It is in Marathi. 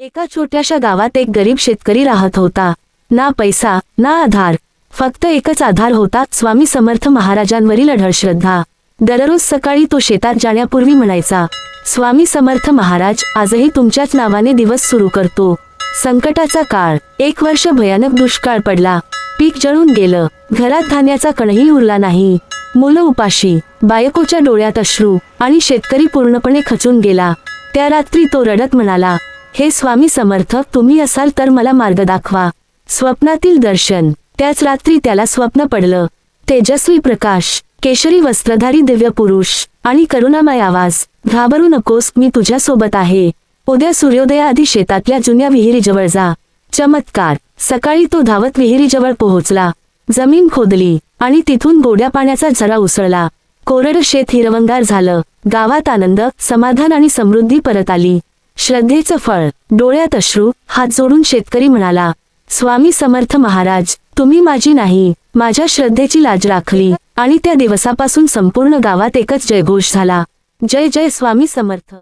एका छोट्याशा गावात एक गरीब शेतकरी राहत होता. ना पैसा ना आधार, फक्त एकच आधार होता, स्वामी समर्थ महाराजांवरील अढळ श्रद्धा. दररोज सकाळी तो शेतात जाण्यापूर्वी म्हणायचा, स्वामी समर्थ महाराज आजही तुमच्याच नावाने दिवस सुरू करतो. संकटाचा काळ. 1 वर्ष भयानक दुष्काळ पडला. पीक जळून गेलं. घरात धान्याचा कणही उरला नाही. मुलं उपाशी, बायकोच्या डोळ्यात अश्रू आणि शेतकरी पूर्णपणे खचून गेला. त्या रात्री तो रडत म्हणाला, हे स्वामी समर्थ, तुम्ही असाल तर मला मार्ग दाखवा. स्वप्नातील दर्शन. त्याच रात्री त्याला स्वप्न पडलं. तेजस्वी प्रकाश, केशरी वस्त्रधारी दिव्य पुरुष आणि करुणामय आवाज. घाबरू नकोस, मी तुझ्या सोबत आहे. उद्या सूर्योदयाआधी शेतातल्या जुन्या विहिरीजवळ जा. चमत्कार. सकाळी तो धावत विहिरीजवळ पोहोचला. जमीन खोदली आणि तिथून गोड्या पाण्याचा झरा उसळला. कोरडं शेत हिरवंगार झालं. गावात आनंद, समाधान आणि समृद्धी परत आली. श्रद्धेचं फळ. डोळ्यात अश्रू, हात जोडून शेतकरी म्हणाला, स्वामी समर्थ महाराज, तुम्ही माझी नाही, माझ्या श्रद्धेची लाज राखली. आणि त्या दिवसापासून संपूर्ण गावात एकच जयघोष झाला, जय जय स्वामी समर्थ.